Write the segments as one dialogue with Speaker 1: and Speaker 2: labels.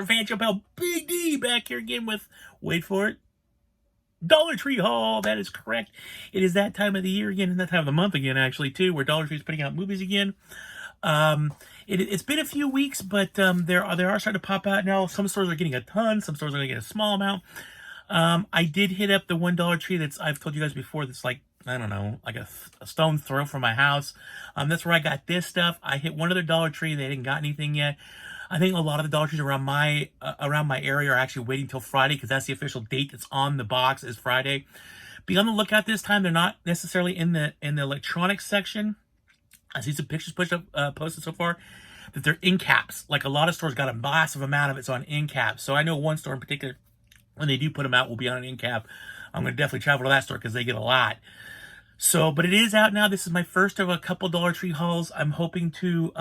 Speaker 1: your fan Chappelle Big D back here again with, wait for it, Dollar Tree haul. That is correct. It is that time of the year again, and that time of the month again, actually, too, where Dollar Tree is putting out movies again. It's been a few weeks, but there are starting to pop out now. Some stores are getting a ton. Some stores are going to get a small amount. I did hit up the $1 tree I've told you guys before. That's like, I don't know, like a stone throw from my house. That's where I got this stuff. I hit one other Dollar Tree. They hadn't got anything yet. I think a lot of the Dollar Trees around my area are actually waiting till Friday because that's the official date that's on the box is Friday. Be on the lookout this time. They're not necessarily in the electronics section. I see some pictures posted so far that they're in caps. Like a lot of stores got a massive amount of it's on in caps. So I know one store in particular, when they do put them out, will be on an in cap. I'm going to definitely travel to that store because they get a lot. So, but it is out now. This is my first of a couple Dollar Tree hauls. I'm hoping to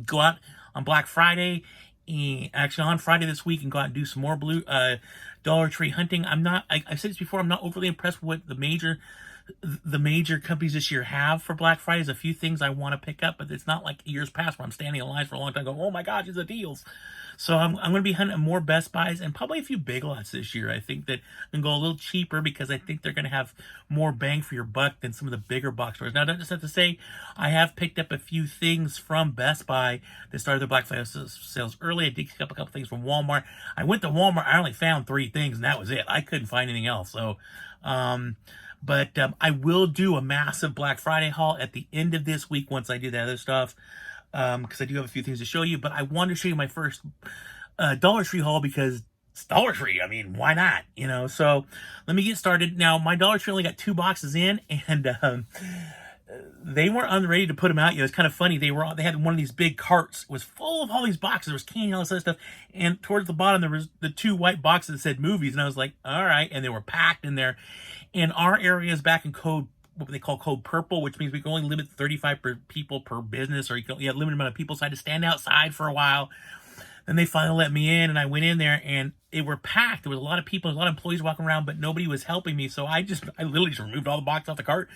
Speaker 1: go out on Black Friday, and actually on Friday this week, and go out and do some more Dollar Tree hunting. I've said this before, I'm not overly impressed with what the major companies this year have for Black Friday. There's a few things I want to pick up, but it's not like years past where I'm standing in line for a long time going, oh my gosh, it's the deals. So I'm going to be hunting more Best Buys and probably a few Big Lots this year. I think that I'm going to go a little cheaper because I think they're going to have more bang for your buck than some of the bigger box stores. Now, that's not to say I have picked up a few things from Best Buy that started their Black Friday sales early. I did pick up a couple things from Walmart. I went to Walmart. I only found 3 things, and that was it. I couldn't find anything else. So, but I will do a massive Black Friday haul at the end of this week once I do the other stuff. Because I do have a few things to show you, but I wanted to show you my first Dollar Tree haul because it's Dollar Tree. I mean, why not? You know, so let me get started. Now, my Dollar Tree only got 2 boxes in, and they weren't ready to put them out yet. It was kind of funny. They had one of these big carts. It was full of all these boxes. There was candy, all this other stuff, and towards the bottom there was the 2 white boxes that said movies, and I was like, all right, and they were packed in there. And our area is back in what they call code purple, which means we can only limit 35 people per business, or you have a limited amount of people, so I had to stand outside for a while. Then they finally let me in, and I went in there, and it were packed. There was a lot of people, a lot of employees walking around, but nobody was helping me, so I literally just removed all the boxes off the cart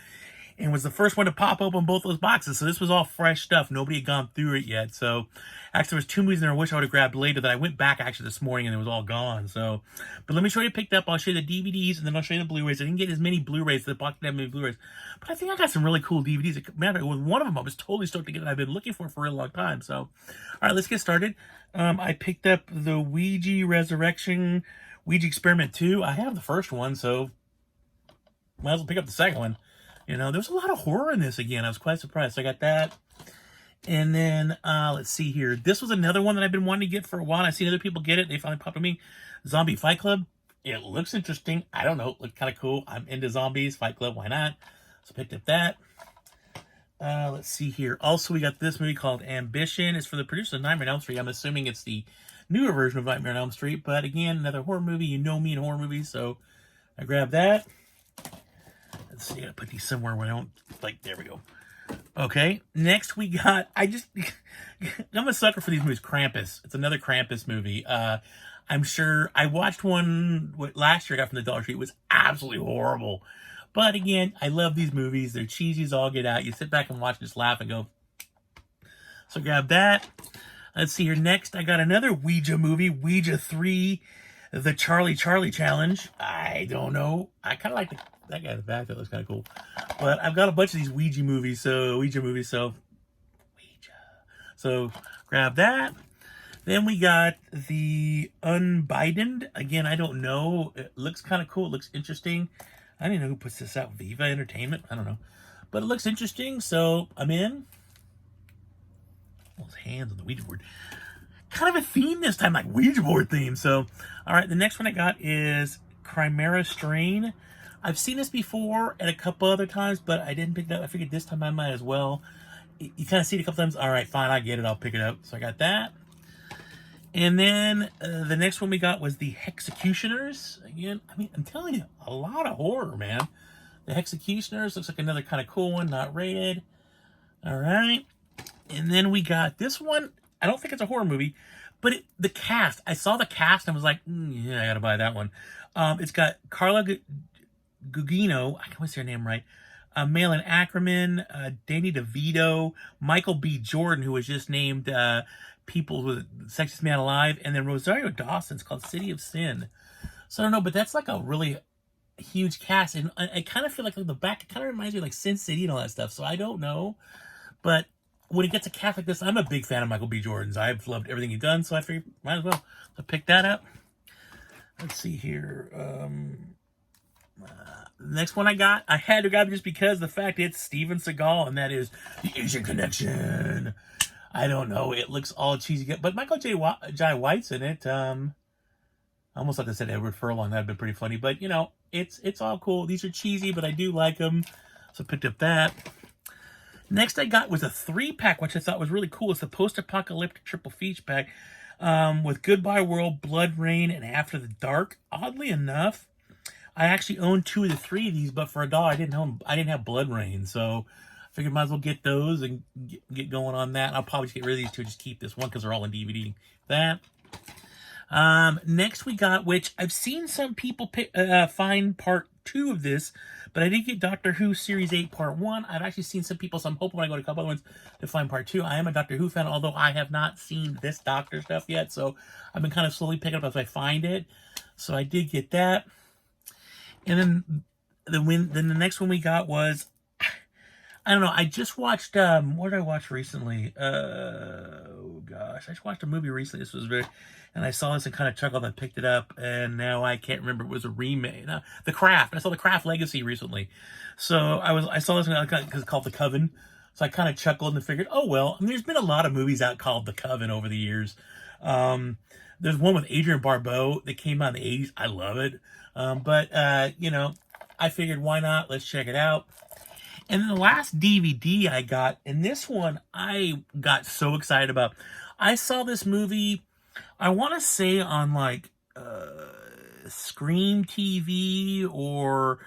Speaker 1: and was the first one to pop open both those boxes. So this was all fresh stuff. Nobody had gone through it yet. So actually there was 2 movies in there I wish I would have grabbed later that I went back actually this morning and it was all gone. So, but let me show you what I picked up. I'll show you the DVDs and then I'll show you the Blu-rays. I didn't get as many Blu-rays. The box didn't have many Blu-rays. But I think I got some really cool DVDs. Matter of fact, one of them I was totally stoked to get, and I've been looking for a really long time. So, all right, let's get started. I picked up the Ouija Experiment 2. I have the first one, so might as well pick up the second one. You know, there's a lot of horror in this again. I was quite surprised. So I got that. And then, let's see here. This was another one that I've been wanting to get for a while. I've seen other people get it. They finally popped on me. Zombie Fight Club. It looks interesting. I don't know. It looked kind of cool. I'm into zombies. Fight Club. Why not? So picked up that. Let's see here. Also, we got this movie called Ambition. It's for the producer of Nightmare on Elm Street. I'm assuming it's the newer version of Nightmare on Elm Street. But again, another horror movie. You know me in horror movies. So I grabbed that. Let's see, I gotta put these somewhere where I don't, like, there we go. Okay, next we got, I'm a sucker for these movies. Krampus. It's another Krampus movie. I'm sure, I watched one last year I got from the Dollar Tree. It was absolutely horrible. But again, I love these movies. They're cheesy as all get out. You sit back and watch, just laugh and go. So grab that. Let's see here. Next, I got another Ouija movie, Ouija 3, The Charlie Challenge. I don't know. I kind of like that guy in the back. That looks kind of cool. But I've got a bunch of these Ouija movies. So grab that. Then we got the Unbidened. Again, I don't know. It looks kind of cool. It looks interesting. I don't even know who puts this out. Viva Entertainment? I don't know. But it looks interesting. So I'm in. Those hands on the Ouija board. Kind of a theme this time, like Ouija board theme. So, all right. The next one I got is Chimera Strain. I've seen this before at a couple other times, but I didn't pick it up. I figured this time I might as well. You kind of see it a couple times. All right, fine, I get it. I'll pick it up. So I got that. And then the next one we got was the Hexecutioners. Again, I mean, I'm telling you, a lot of horror, man. The Hexecutioners looks like another kind of cool one, not rated. All right. And then we got this one. I don't think it's a horror movie, but the cast. I saw the cast and was like, yeah, I got to buy that one. It's got Carla Gugino, I can always say her name right, Malin Ackerman, Danny DeVito, Michael B. Jordan, who was just named People with Sexiest Man Alive, and then Rosario Dawson's called City of Sin. So I don't know, but that's like a really huge cast, and I kind of feel like the back it kind of reminds me of like Sin City and all that stuff. So I don't know, but when it gets a cast like this, I'm a big fan of Michael B. Jordan's. I've loved everything he's done, so I figured might as well pick that up. Let's see here. The next one I had to grab just because the fact it's Steven Seagal, and that is The Asian Connection. I don't know, it looks all cheesy, but Michael Jai White's in it. I almost like I said Edward Furlong, that'd been pretty funny, but you know, it's all cool. These are cheesy, but I do like them, so I picked up that. Next I got was a 3-pack, which I thought was really cool. It's the post-apocalyptic triple feature pack with Goodbye World, Blood Rain, and After the Dark. Oddly enough, I actually own 2 of the 3 of these, but for $1, I didn't have Blood Rain, so I figured might as well get those and get going on that. I'll probably just get rid of these 2, just keep this one because they're all in DVD. That. Next we got, which I've seen some people find part 2 of this, but I did get Doctor Who Series 8 Part 1. I've actually seen some people, so I'm hoping when I go to a couple other ones to find Part 2. I am a Doctor Who fan, although I have not seen this Doctor stuff yet, so I've been kind of slowly picking up as I find it. So I did get that. And then the next one we got was, I don't know, I just watched, what did I watch recently? Oh gosh, I just watched a movie recently. This was and I saw this and kind of chuckled and picked it up, and now I can't remember. It was a remake. The Craft. I saw The Craft Legacy recently. So I saw this because it's called The Coven. So I kind of chuckled and figured, oh well, I mean, there's been a lot of movies out called The Coven over the years. There's one with Adrienne Barbeau that came out in the 80s. I love it. But you know, I figured why not? Let's check it out. And then the last DVD I got, and this one I got so excited about. I saw this movie, I want to say on like Scream TV or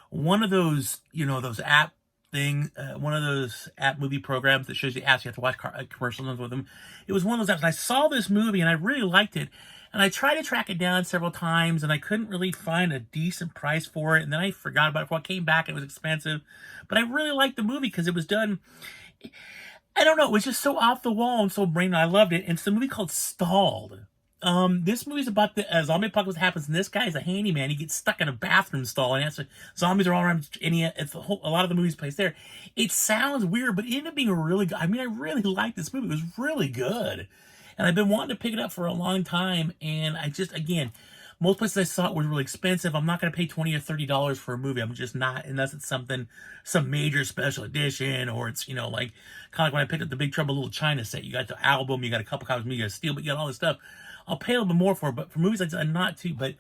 Speaker 1: one of those, you know, those app thing, one of those app movie programs that shows you apps, you have to watch commercials with them. It was one of those apps, and I saw this movie and I really liked it. And I tried to track it down several times, and I couldn't really find a decent price for it. And then I forgot about it. Before I came back, it was expensive. But I really liked the movie because it was done, I don't know, it was just so off the wall and so brain. I loved it. And it's a movie called Stalled. This movie's about the zombie apocalypse happens, and this guy is a handyman. He gets stuck in a bathroom stall, and zombies are all around. And a lot of the movie's placed there. It sounds weird, but it ended up being really good. I mean, I really liked this movie. It was really good. And I've been wanting to pick it up for a long time, and I just, again, most places I saw it were really expensive. I'm not going to pay $20 or $30 for a movie. I'm just not, unless it's some major special edition, or it's, you know, like, kind of like when I picked up the Big Trouble Little China set. You got the album, you got a couple copies, you got a Steelbook, you got all this stuff. I'll pay a little bit more for it, but for movies, I'm not too. But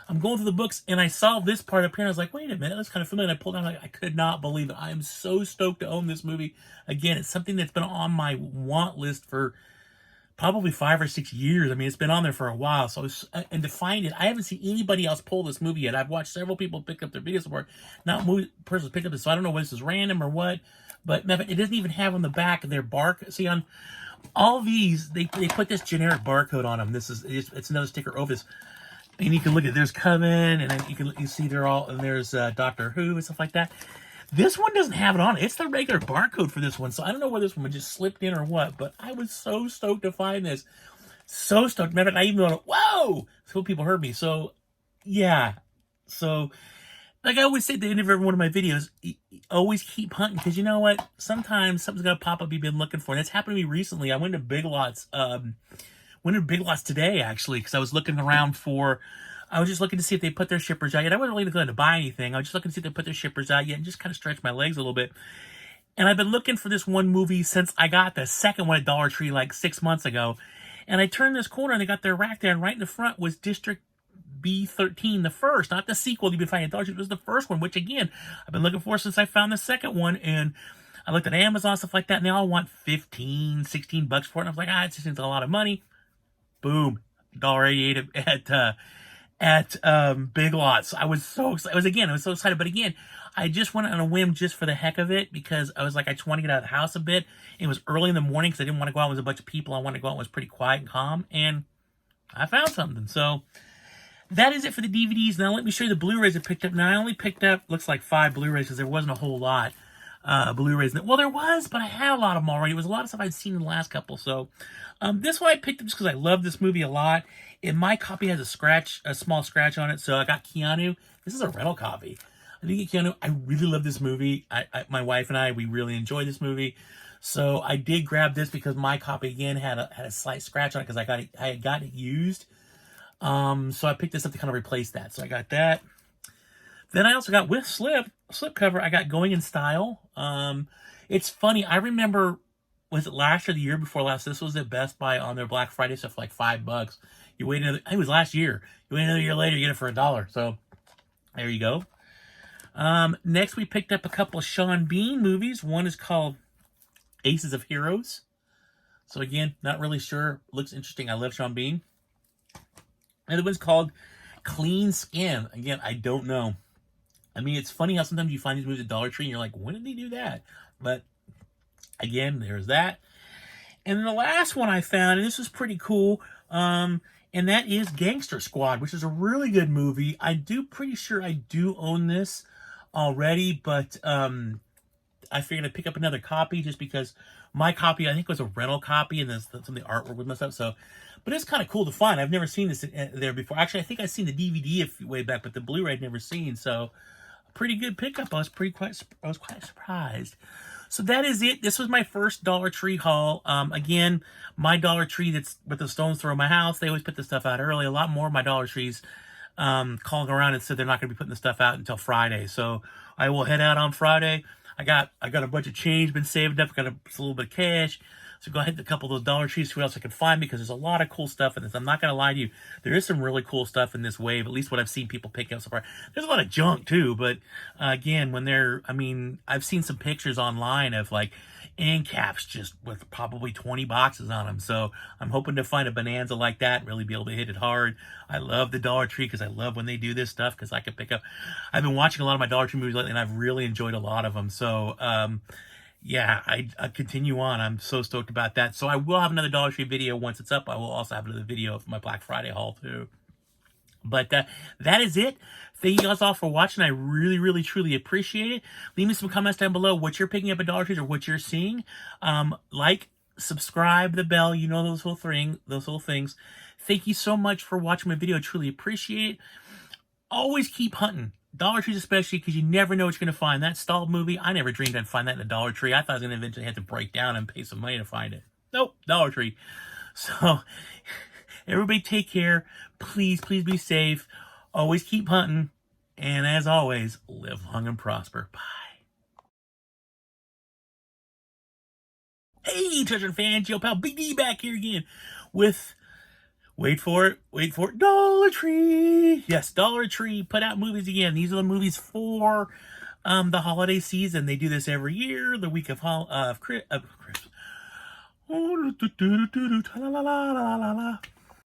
Speaker 1: I'm going through the books, and I saw this part up here, and I was like, wait a minute, that's kind of familiar. And I pulled out, I could not believe it. I am so stoked to own this movie. Again, it's something that's been on my want list for probably 5 or 6 years. I mean, it's been on there for a while. So, and to find it, I haven't seen anybody else pull this movie yet. I've watched several people pick up their videos for it. Not movie persons picked up this, so I don't know whether this is random or what. But it doesn't even have on the back of their barcode. See, on all these, they put this generic barcode on them. It's another sticker over this. And you can look at, there's Coven, and then you see they're all, and there's Doctor Who and stuff like that. This one doesn't have it on it. It's the regular barcode for this one. So I don't know whether this one just slipped in or what, but I was so stoked to find this. So stoked. Matter of fact, I even went, whoa! So people heard me. So, yeah. So, like I always say at the end of every one of my videos, always keep hunting, because you know what? Sometimes something's going to pop up you've been looking for. And it's happened to me recently. I went to Big Lots, today, actually, because I was looking around I was just looking to see if they put their shippers out yet. I wasn't really going to buy anything. I was just looking to see if they put their shippers out yet and just kind of stretch my legs a little bit. And I've been looking for this one movie since I got the second one at Dollar Tree like 6 months ago. And I turned this corner and they got their rack there, and right in the front was District B13, the first, not the sequel you've been finding at Dollar Tree. It was the first one, which again, I've been looking for since I found the second one. And I looked at Amazon, stuff like that, and they all want $15, $16 for it. And I was like, it just seems a lot of money. Boom, $1.88 at Big Lots. I was so excited. I was so excited. But again, I just went on a whim just for the heck of it, because I was like, I just want to get out of the house a bit. It was early in the morning because I didn't want to go out with a bunch of people. I wanted to go out and it was pretty quiet and calm. And I found something. So that is it for the DVDs. Now let me show you the Blu-rays I picked up. Now I only picked up, looks like 5 Blu-rays because there wasn't a whole lot. Blu-rays. Well, there was, but I had a lot of them already. It was a lot of stuff I'd seen in the last couple. So this one I picked up just because I love this movie a lot. And my copy has a small scratch on it. So I got Keanu. This is a rental copy. I did get Keanu. I really love this movie. My wife and I, we really enjoyed this movie. So I did grab this because my copy again had a slight scratch on it because I had got it used. So I picked this up to kind of replace that. So I got that. Then I also got with slipcover, I got Going in Style. It's funny, I remember, was it last or the year before last, this was at Best Buy on their Black Friday stuff for like $5. You wait another, it was last year. You wait another year later, you get it for $1. So there you go. Next we picked up a couple of Sean Bean movies. One is called Aces of Heroes. So again, not really sure. Looks interesting. I love Sean Bean. Another one's called Clean Skin. Again, I don't know. I mean, it's funny how sometimes you find these movies at Dollar Tree and you're like, when did they do that? But again, there's that. And then the last one I found, and this was pretty cool, and that is Gangster Squad, which is a really good movie. Pretty sure I do own this already, but I figured I'd pick up another copy just because my copy, I think, was a rental copy, and some of the artwork was messed up. So, but it's kind of cool to find. I've never seen this there before. Actually, I think I've seen the DVD way back, but the Blu-ray I'd never seen. So, a pretty good pickup. I was quite surprised. So that is it. This was my first Dollar Tree haul. Again, my Dollar Tree that's with the stone's throw in my house, they always put the stuff out early. A lot more of my Dollar Trees calling around and said they're not going to be putting the stuff out until Friday. So I will head out on Friday. I got a bunch of change been saved up. Got a little bit of cash. So go ahead and a couple of those Dollar Trees, see what else I can find, because there's a lot of cool stuff in this. I'm not going to lie to you. There is some really cool stuff in this wave, at least what I've seen people picking up so far. There's a lot of junk, too, but again, I've seen some pictures online of, like, end caps just with probably 20 boxes on them. So I'm hoping to find a bonanza like that and really be able to hit it hard. I love the Dollar Tree because I love when they do this stuff because I can pick up. I've been watching a lot of my Dollar Tree movies lately, and I've really enjoyed a lot of them. So, yeah, I continue on. I'm so stoked about that. So I will have another Dollar Tree video once it's up. I will also have another video of my Black Friday haul too. But that is it. Thank you guys all for watching. I really, really, truly appreciate it. Leave me some comments down below what you're picking up at Dollar Trees or what you're seeing. Like, subscribe, the bell. You know those little things. Thank you so much for watching my video. I truly appreciate it. Always keep hunting. Dollar Trees especially, because you never know what you're going to find. That stalled movie, I never dreamed I'd find that in a Dollar Tree. I thought I was going to eventually have to break down and pay some money to find it. Nope, Dollar Tree. So, everybody take care. Please, please be safe. Always keep hunting. And as always, live long and prosper. Bye. Hey, Treasure fans, Joe Pal, Big D back here again with... Wait for it, Dollar Tree. Yes, Dollar Tree put out movies again. These are the movies for the holiday season. They do this every year, the week of Christmas.